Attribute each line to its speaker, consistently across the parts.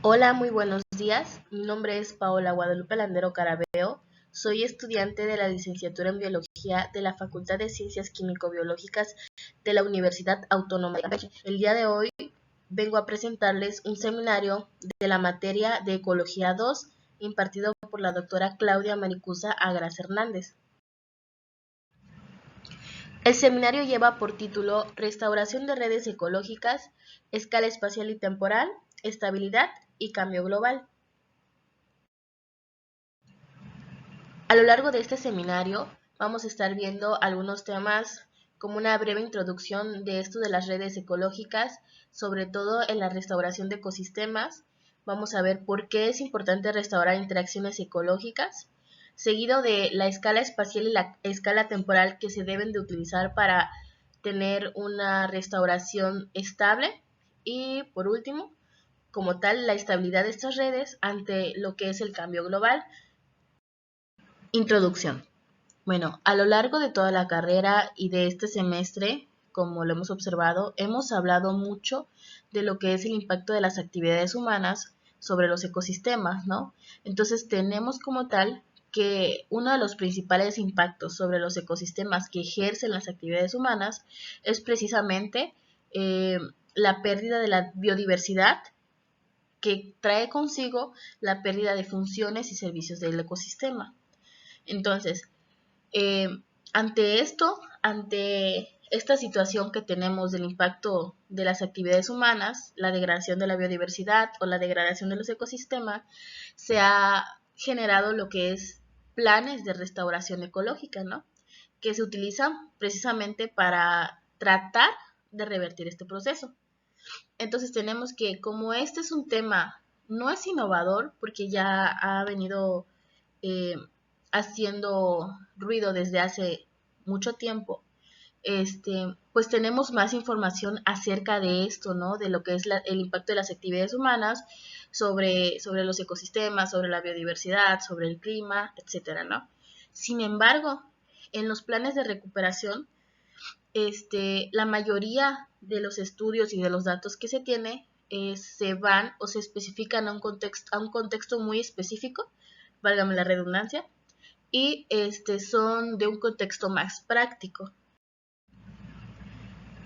Speaker 1: Hola, muy buenos días. Mi nombre es Paola Guadalupe Landero Carabeo. Soy estudiante de la licenciatura en Biología de la Facultad de Ciencias Químico-Biológicas de la Universidad Autónoma de Campeche. El día de hoy vengo a presentarles un seminario de la materia de Ecología 2 impartido por la doctora Claudia Maricusa Agras Hernández. El seminario lleva por título Restauración de redes ecológicas, escala espacial y temporal, estabilidad y cambio global. A lo largo de este seminario vamos a estar viendo algunos temas como una breve introducción de esto de las redes ecológicas, sobre todo en la restauración de ecosistemas. Vamos a ver por qué es importante restaurar interacciones ecológicas, seguido de la escala espacial y la escala temporal que se deben de utilizar para tener una restauración estable y, por último, como tal, la estabilidad de estas redes ante lo que es el cambio global. Introducción. Bueno, a lo largo de toda la carrera y de este semestre, como lo hemos observado, hemos hablado mucho de lo que es el impacto de las actividades humanas sobre los ecosistemas, ¿no? Entonces tenemos como tal que uno de los principales impactos sobre los ecosistemas que ejercen las actividades humanas es precisamente la pérdida de la biodiversidad que trae consigo la pérdida de funciones y servicios del ecosistema. Entonces, eh, ante esta situación que tenemos del impacto de las actividades humanas, la degradación de la biodiversidad o la degradación de los ecosistemas, se ha generado lo que es planes de restauración ecológica, ¿no? Que se utilizan precisamente para tratar de revertir este proceso. Entonces tenemos que, como este es un tema, no es innovador, porque ya ha venido eh, haciendo ruido desde hace mucho tiempo, pues tenemos más información acerca de esto, ¿no? De lo que es el impacto de las actividades humanas sobre los ecosistemas, sobre la biodiversidad, sobre el clima, etcétera, ¿no? Sin embargo, en los planes de recuperación, la mayoría de los estudios y de los datos que se tiene se van o se especifican a un contexto muy específico, válgame la redundancia, y son de un contexto más práctico.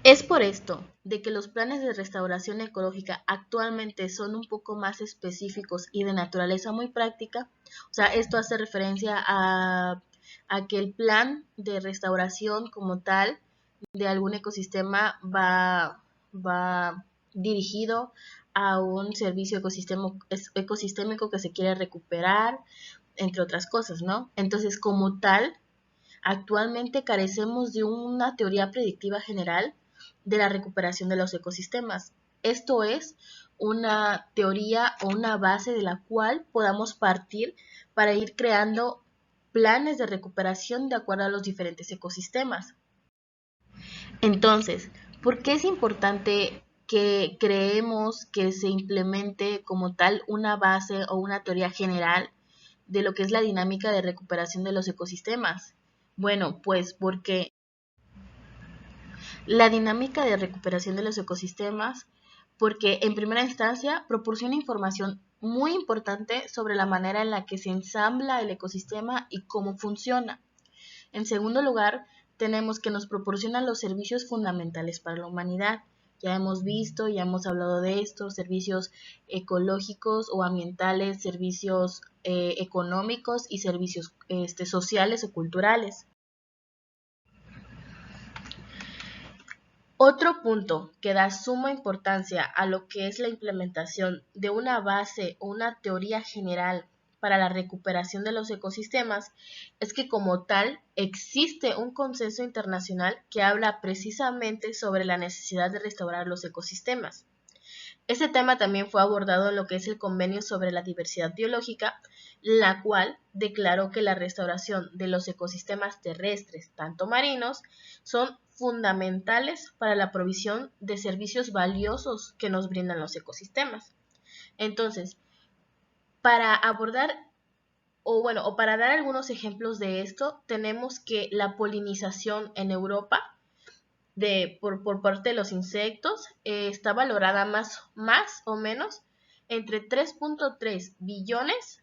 Speaker 1: Es por esto de que los planes de restauración ecológica actualmente son un poco más específicos y de naturaleza muy práctica. O sea, esto hace referencia a que el plan de restauración como tal de algún ecosistema va dirigido a un servicio ecosistémico que se quiere recuperar, entre otras cosas, ¿no? Entonces, como tal, actualmente carecemos de una teoría predictiva general de la recuperación de los ecosistemas. Esto es una teoría o una base de la cual podamos partir para ir creando planes de recuperación de acuerdo a los diferentes ecosistemas. Entonces, ¿por qué es importante que creemos que se implemente como tal una base o una teoría general de lo que es la dinámica de recuperación de los ecosistemas? Bueno, pues porque la dinámica de recuperación de los ecosistemas, porque en primera instancia proporciona información muy importante sobre la manera en la que se ensambla el ecosistema y cómo funciona. En segundo lugar, tenemos que nos proporcionan los servicios fundamentales para la humanidad. Ya hemos visto, ya hemos hablado de esto, servicios ecológicos o ambientales, servicios económicos y servicios sociales o culturales. Otro punto que da suma importancia a lo que es la implementación de una base o una teoría general para la recuperación de los ecosistemas es que como tal existe un consenso internacional que habla precisamente sobre la necesidad de restaurar los ecosistemas. Este tema también fue abordado en lo que es el Convenio sobre la Diversidad Biológica, la cual declaró que la restauración de los ecosistemas terrestres, tanto marinos, son fundamentales para la provisión de servicios valiosos que nos brindan los ecosistemas. Entonces, para abordar o para dar algunos ejemplos de esto, tenemos que la polinización en Europa por parte de los insectos está valorada más o menos entre 3.3 billones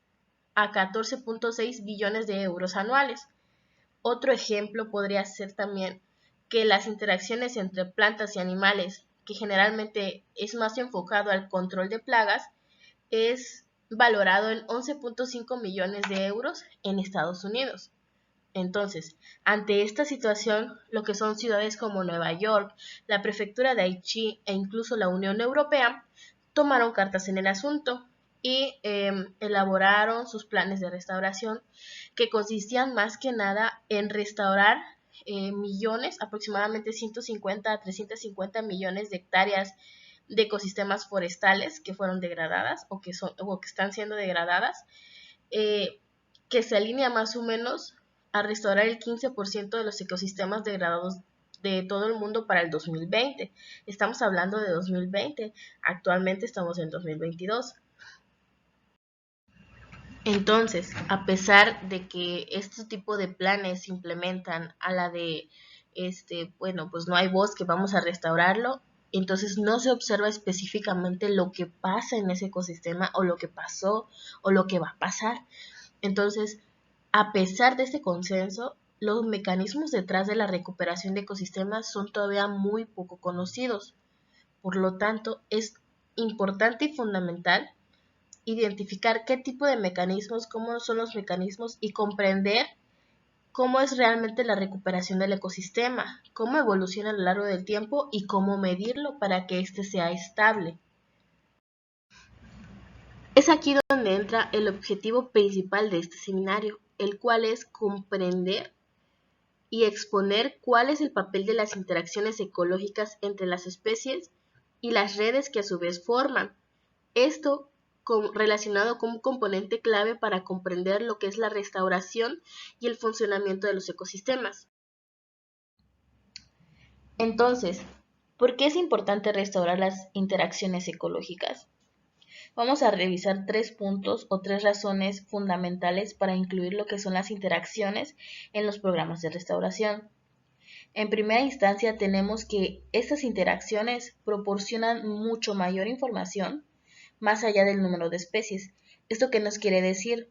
Speaker 1: a 14.6 billones de euros anuales. Otro ejemplo podría ser también que las interacciones entre plantas y animales, que generalmente es más enfocado al control de plagas, es valorado en 11.5 millones de euros en Estados Unidos. Entonces, ante esta situación, lo que son ciudades como Nueva York, la prefectura de Aichi e incluso la Unión Europea tomaron cartas en el asunto y elaboraron sus planes de restauración que consistían más que nada en restaurar millones, aproximadamente 150 a 350 millones de hectáreas de ecosistemas forestales que fueron degradadas o que están siendo degradadas, que se alinea más o menos a restaurar el 15% de los ecosistemas degradados de todo el mundo para el 2020. Estamos hablando de 2020, actualmente estamos en 2022. Entonces, a pesar de que este tipo de planes se implementan a la de, bueno, pues no hay bosque, vamos a restaurarlo, entonces no se observa específicamente lo que pasa en ese ecosistema o lo que pasó o lo que va a pasar. Entonces, a pesar de este consenso, los mecanismos detrás de la recuperación de ecosistemas son todavía muy poco conocidos. Por lo tanto, es importante y fundamental identificar qué tipo de mecanismos, cómo son los mecanismos y comprender cómo es realmente la recuperación del ecosistema, cómo evoluciona a lo largo del tiempo y cómo medirlo para que éste sea estable. Es aquí donde entra el objetivo principal de este seminario, el cual es comprender y exponer cuál es el papel de las interacciones ecológicas entre las especies y las redes que a su vez forman. Esto relacionado con un componente clave para comprender lo que es la restauración y el funcionamiento de los ecosistemas. Entonces, ¿por qué es importante restaurar las interacciones ecológicas? Vamos a revisar 3 puntos o 3 razones fundamentales para incluir lo que son las interacciones en los programas de restauración. En primera instancia, tenemos que estas interacciones proporcionan mucho mayor información más allá del número de especies. ¿Esto qué nos quiere decir?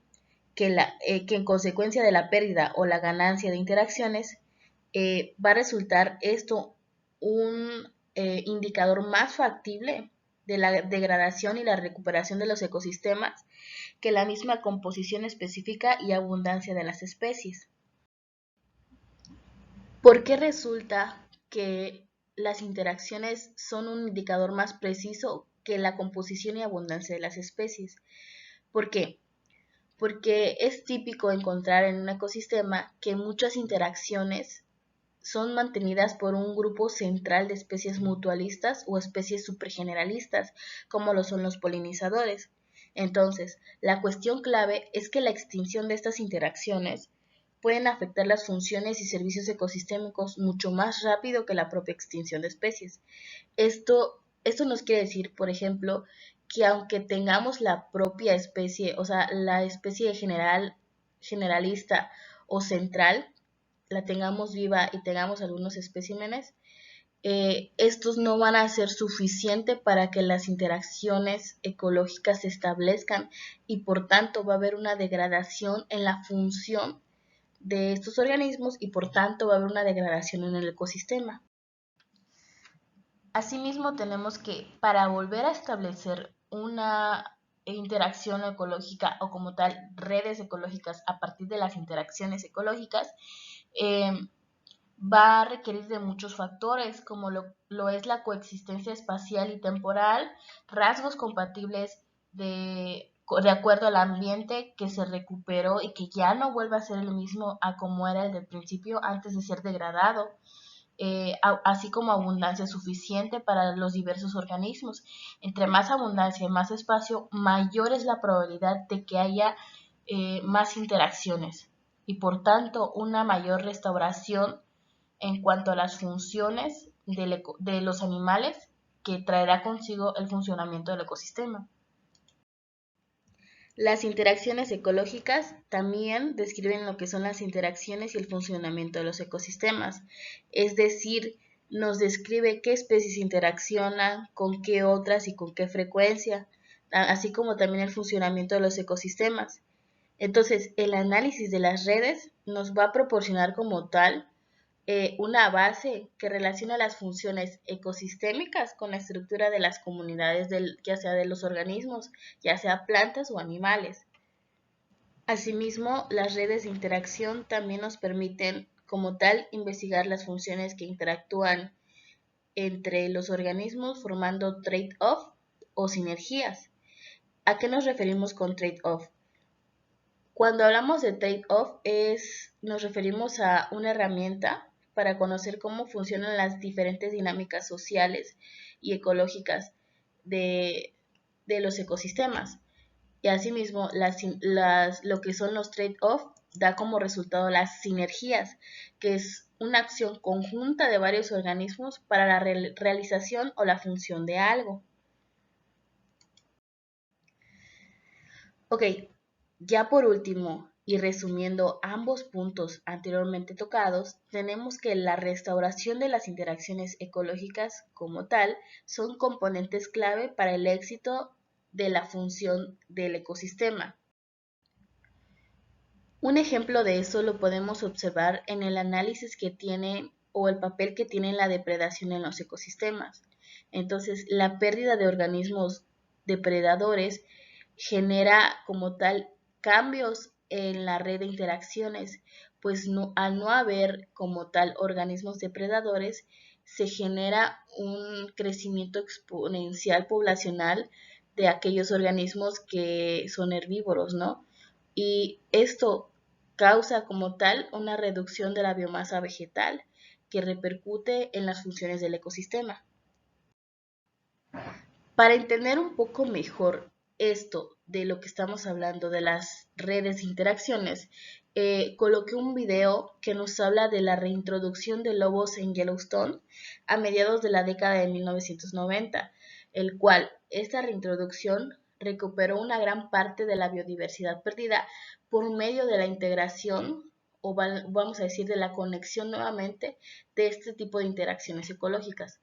Speaker 1: Que en consecuencia de la pérdida o la ganancia de interacciones, va a resultar esto un indicador más factible de la degradación y la recuperación de los ecosistemas que la misma composición específica y abundancia de las especies. ¿Por qué resulta que las interacciones son un indicador más preciso que la composición y abundancia de las especies? ¿Por qué? Porque es típico encontrar en un ecosistema que muchas interacciones son mantenidas por un grupo central de especies mutualistas o especies supergeneralistas, como lo son los polinizadores. Entonces, la cuestión clave es que la extinción de estas interacciones pueden afectar las funciones y servicios ecosistémicos mucho más rápido que la propia extinción de especies. Esto nos quiere decir, por ejemplo, que aunque tengamos la propia especie, o sea, la especie generalista o central, la tengamos viva y tengamos algunos especímenes, estos no van a ser suficientes para que las interacciones ecológicas se establezcan y por tanto va a haber una degradación en la función de estos organismos y por tanto va a haber una degradación en el ecosistema. Asimismo, tenemos que, para volver a establecer una interacción ecológica o como tal redes ecológicas a partir de las interacciones ecológicas, va a requerir de muchos factores, como lo es la coexistencia espacial y temporal, rasgos compatibles de acuerdo al ambiente que se recuperó y que ya no vuelva a ser el mismo a como era el del principio antes de ser degradado, así como abundancia suficiente para los diversos organismos. Entre más abundancia y más espacio, mayor es la probabilidad de que haya más interacciones y por tanto una mayor restauración en cuanto a las funciones de los animales que traerá consigo el funcionamiento del ecosistema. Las interacciones ecológicas también describen lo que son las interacciones y el funcionamiento de los ecosistemas, es decir, nos describe qué especies interaccionan, con qué otras y con qué frecuencia, así como también el funcionamiento de los ecosistemas. Entonces, el análisis de las redes nos va a proporcionar como tal una base que relaciona las funciones ecosistémicas con la estructura de las comunidades, ya sea de los organismos, ya sea plantas o animales. Asimismo, las redes de interacción también nos permiten, como tal, investigar las funciones que interactúan entre los organismos formando trade-off o sinergias. ¿A qué nos referimos con trade-off? Cuando hablamos de trade-off nos referimos a una herramienta para conocer cómo funcionan las diferentes dinámicas sociales y ecológicas de, de los ecosistemas. Y asimismo, lo que son los trade-off da como resultado las sinergias, que es una acción conjunta de varios organismos para la realización o la función de algo. Ok, ya por último, y resumiendo ambos puntos anteriormente tocados, tenemos que la restauración de las interacciones ecológicas como tal son componentes clave para el éxito de la función del ecosistema. Un ejemplo de eso lo podemos observar en el análisis que tiene o el papel que tiene la depredación en los ecosistemas. Entonces, la pérdida de organismos depredadores genera como tal cambios en la red de interacciones, pues al no haber como tal organismos depredadores, se genera un crecimiento exponencial poblacional de aquellos organismos que son herbívoros, ¿no? Y esto causa como tal una reducción de la biomasa vegetal que repercute en las funciones del ecosistema. Para entender un poco mejor esto de lo que estamos hablando de las redes de interacciones, coloqué un video que nos habla de la reintroducción de lobos en Yellowstone a mediados de la década de 1990, el cual esta reintroducción recuperó una gran parte de la biodiversidad perdida por medio de la integración o vamos a decir de la conexión nuevamente de este tipo de interacciones ecológicas.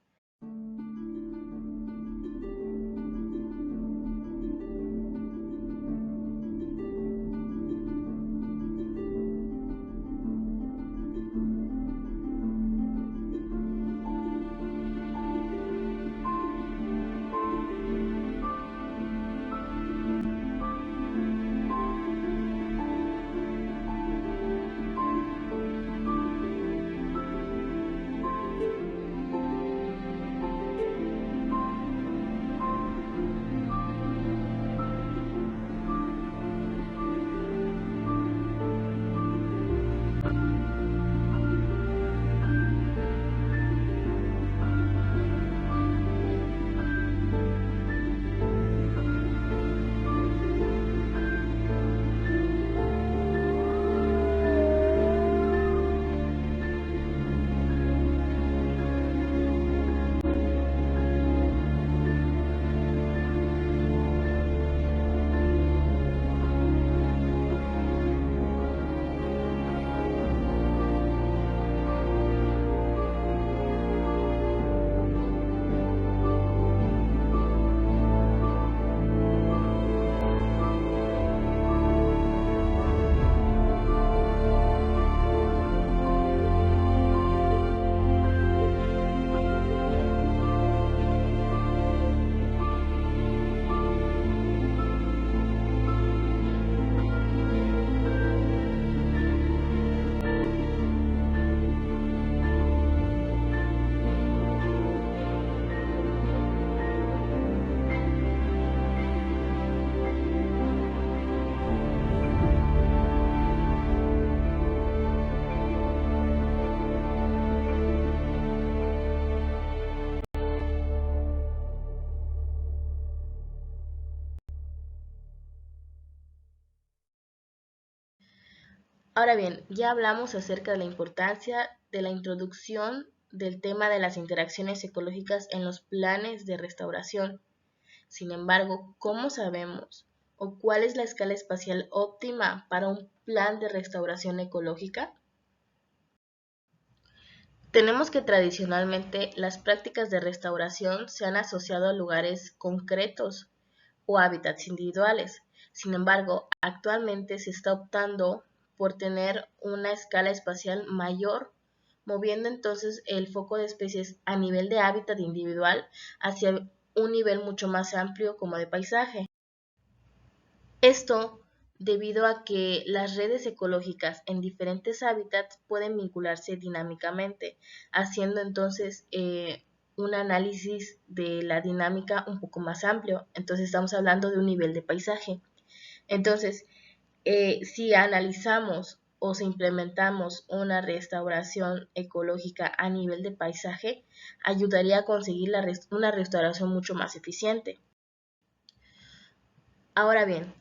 Speaker 1: Ahora bien, ya hablamos acerca de la importancia de la introducción del tema de las interacciones ecológicas en los planes de restauración. Sin embargo, ¿cómo sabemos o cuál es la escala espacial óptima para un plan de restauración ecológica? Tenemos que tradicionalmente las prácticas de restauración se han asociado a lugares concretos, o hábitats individuales. Sin embargo, actualmente se está optando por tener una escala espacial mayor, moviendo entonces el foco de especies a nivel de hábitat individual hacia un nivel mucho más amplio como de paisaje. Esto debido a que las redes ecológicas en diferentes hábitats pueden vincularse dinámicamente, haciendo entonces un análisis de la dinámica un poco más amplio. Entonces estamos hablando de un nivel de paisaje. Entonces, si analizamos o si implementamos una restauración ecológica a nivel de paisaje, ayudaría a conseguir una restauración mucho más eficiente. Ahora bien,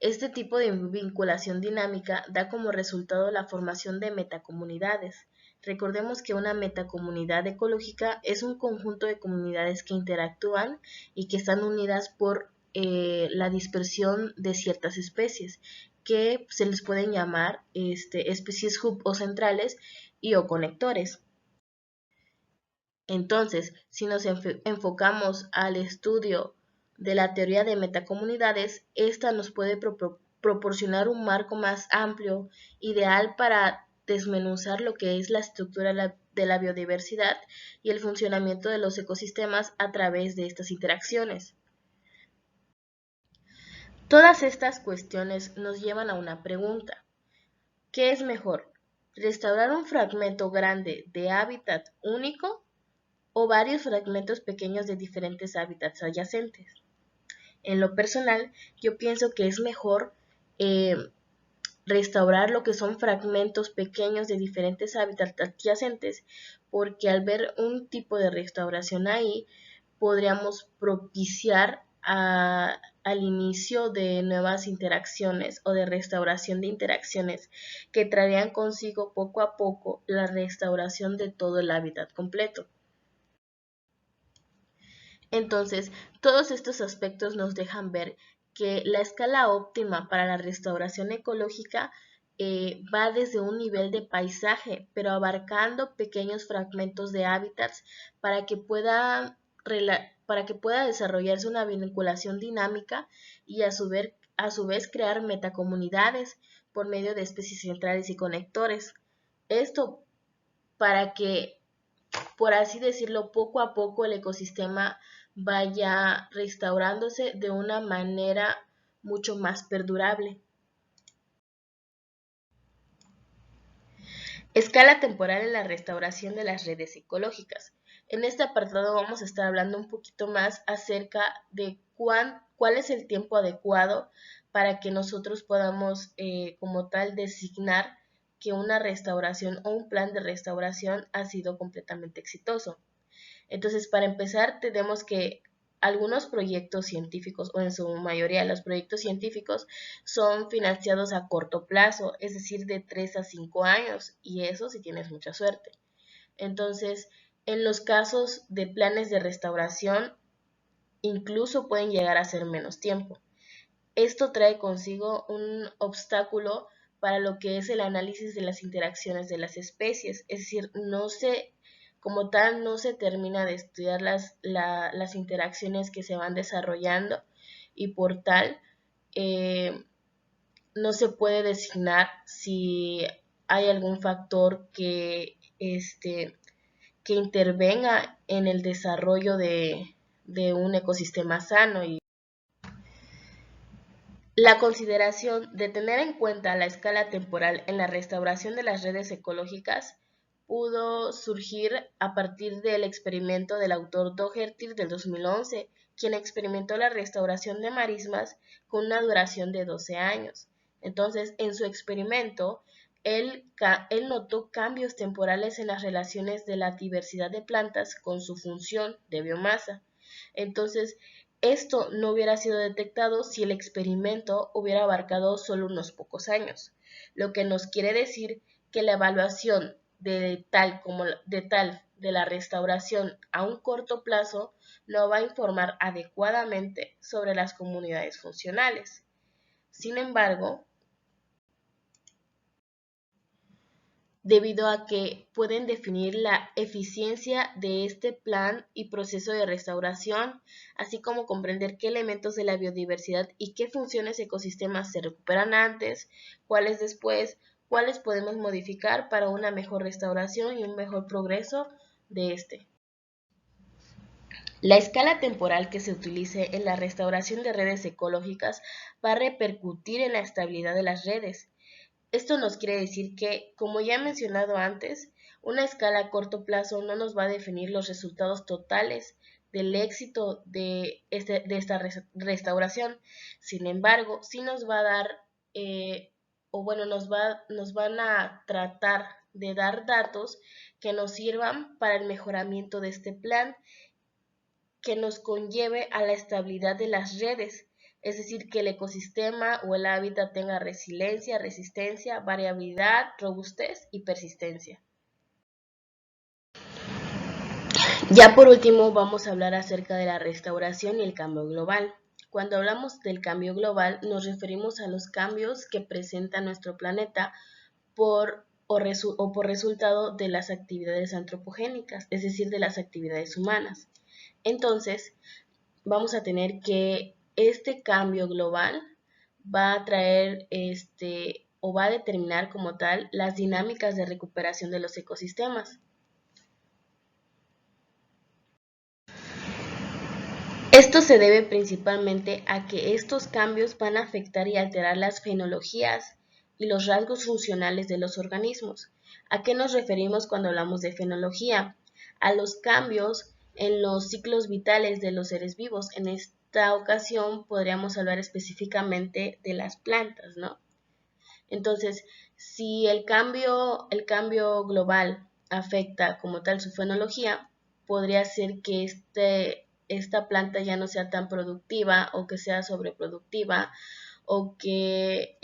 Speaker 1: este tipo de vinculación dinámica da como resultado la formación de metacomunidades. Recordemos que una metacomunidad ecológica es un conjunto de comunidades que interactúan y que están unidas por la dispersión de ciertas especies, que se les pueden llamar especies hub o centrales y o conectores. Entonces, si nos enfocamos al estudio de la teoría de metacomunidades, esta nos puede proporcionar un marco más amplio, ideal para desmenuzar lo que es la estructura de la biodiversidad y el funcionamiento de los ecosistemas a través de estas interacciones. Todas estas cuestiones nos llevan a una pregunta. ¿Qué es mejor? ¿Restaurar un fragmento grande de hábitat único o varios fragmentos pequeños de diferentes hábitats adyacentes? En lo personal, yo pienso que es mejor eh, restaurar lo que son fragmentos pequeños de diferentes hábitats adyacentes, porque al ver un tipo de restauración ahí, podríamos propiciar al inicio de nuevas interacciones o de restauración de interacciones que traerían consigo poco a poco la restauración de todo el hábitat completo. Entonces, todos estos aspectos nos dejan ver que la escala óptima para la restauración ecológica va desde un nivel de paisaje, pero abarcando pequeños fragmentos de hábitats para que pueda desarrollarse una vinculación dinámica y a su vez crear metacomunidades por medio de especies centrales y conectores. Esto para que, por así decirlo, poco a poco el ecosistema vaya restaurándose de una manera mucho más perdurable. Escala temporal en la restauración de las redes ecológicas. En este apartado vamos a estar hablando un poquito más acerca de cuál es el tiempo adecuado para que nosotros podamos como tal designar que una restauración o un plan de restauración ha sido completamente exitoso. Entonces, para empezar, tenemos que algunos proyectos científicos, o en su mayoría los proyectos científicos, son financiados a corto plazo, es decir, de 3 a 5 años, y eso si tienes mucha suerte. Entonces, en los casos de planes de restauración, incluso pueden llegar a ser menos tiempo. Esto trae consigo un obstáculo para lo que es el análisis de las interacciones de las especies, es decir, como tal no se termina de estudiar las interacciones que se van desarrollando y por tal no se puede designar si hay algún factor que intervenga en el desarrollo de un ecosistema sano. Y la consideración de tener en cuenta la escala temporal en la restauración de las redes ecológicas pudo surgir a partir del experimento del autor Doherty del 2011, quien experimentó la restauración de marismas con una duración de 12 años. Entonces, en su experimento, él notó cambios temporales en las relaciones de la diversidad de plantas con su función de biomasa. Entonces, esto no hubiera sido detectado si el experimento hubiera abarcado solo unos pocos años, lo que nos quiere decir que la evaluación de la restauración a un corto plazo no va a informar adecuadamente sobre las comunidades funcionales. Sin embargo, debido a que pueden definir la eficiencia de este plan y proceso de restauración, así como comprender qué elementos de la biodiversidad y qué funciones ecosistemas se recuperan antes, cuáles después, cuáles podemos modificar para una mejor restauración y un mejor progreso de este. La escala temporal que se utilice en la restauración de redes ecológicas va a repercutir en la estabilidad de las redes. Esto nos quiere decir que, como ya he mencionado antes, una escala a corto plazo no nos va a definir los resultados totales del éxito de esta restauración. Sin embargo, sí nos va a dar, nos van a tratar de dar datos que nos sirvan para el mejoramiento de este plan, que nos conlleve a la estabilidad de las redes, es decir, que el ecosistema o el hábitat tenga resiliencia, resistencia, variabilidad, robustez y persistencia. Ya por último vamos a hablar acerca de la restauración y el cambio global. Cuando hablamos del cambio global nos referimos a los cambios que presenta nuestro planeta por resultado de las actividades antropogénicas, es decir, de las actividades humanas. Entonces, vamos a tener que este cambio global va a traer o va a determinar como tal las dinámicas de recuperación de los ecosistemas. Esto se debe principalmente a que estos cambios van a afectar y alterar las fenologías y los rasgos funcionales de los organismos. ¿A qué nos referimos cuando hablamos de fenología? A los cambios en los ciclos vitales de los seres vivos. En esta ocasión podríamos hablar específicamente de las plantas, ¿no? Entonces, si el cambio global afecta como tal su fenología, podría ser que esta planta ya no sea tan productiva o que sea sobreproductiva o que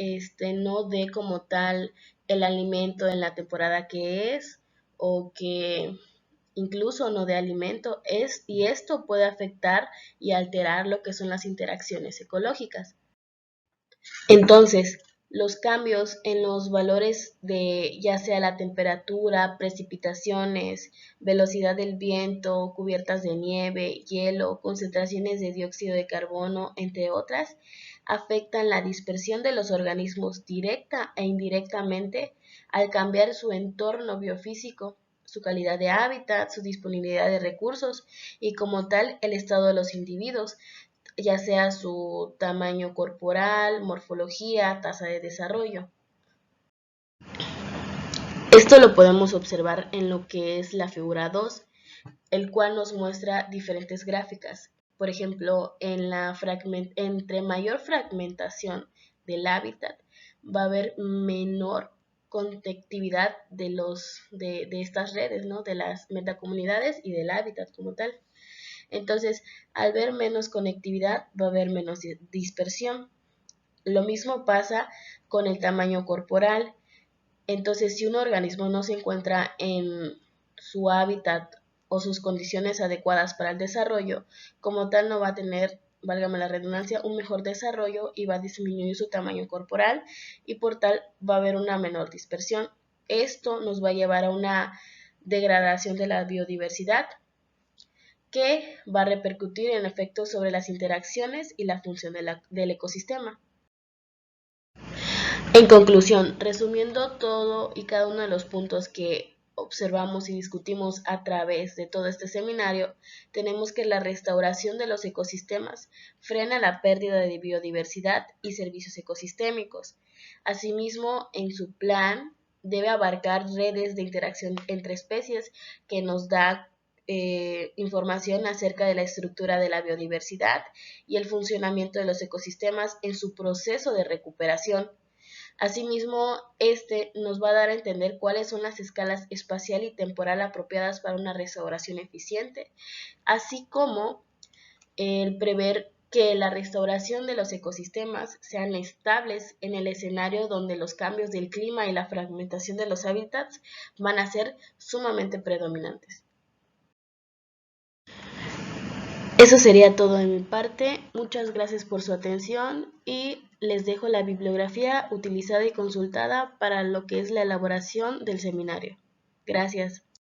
Speaker 1: no dé como tal el alimento en la temporada que es o que incluso no dé alimento y esto puede afectar y alterar lo que son las interacciones ecológicas. Entonces, los cambios en los valores de ya sea la temperatura, precipitaciones, velocidad del viento, cubiertas de nieve, hielo, concentraciones de dióxido de carbono, entre otras, afectan la dispersión de los organismos directa e indirectamente al cambiar su entorno biofísico, su calidad de hábitat, su disponibilidad de recursos y como tal el estado de los individuos, ya sea su tamaño corporal, morfología, tasa de desarrollo. Esto lo podemos observar en lo que es la figura 2, el cual nos muestra diferentes gráficas. Por ejemplo, entre mayor fragmentación del hábitat, va a haber menor conectividad de estas redes, ¿no? De las metacomunidades y del hábitat como tal. Entonces, al ver menos conectividad, va a haber menos dispersión. Lo mismo pasa con el tamaño corporal. Entonces, si un organismo no se encuentra en su hábitat o sus condiciones adecuadas para el desarrollo, como tal no va a tener, válgame la redundancia, un mejor desarrollo y va a disminuir su tamaño corporal y por tal va a haber una menor dispersión. Esto nos va a llevar a una degradación de la biodiversidad, que va a repercutir en efectos sobre las interacciones y la función del ecosistema. En conclusión, resumiendo todo y cada uno de los puntos que observamos y discutimos a través de todo este seminario, tenemos que la restauración de los ecosistemas frena la pérdida de biodiversidad y servicios ecosistémicos. Asimismo, en su plan debe abarcar redes de interacción entre especies que nos da información acerca de la estructura de la biodiversidad y el funcionamiento de los ecosistemas en su proceso de recuperación. Asimismo, nos va a dar a entender cuáles son las escalas espacial y temporal apropiadas para una restauración eficiente, así como el prever que la restauración de los ecosistemas sean estables en el escenario donde los cambios del clima y la fragmentación de los hábitats van a ser sumamente predominantes. Eso sería todo de mi parte. Muchas gracias por su atención y les dejo la bibliografía utilizada y consultada para lo que es la elaboración del seminario. Gracias.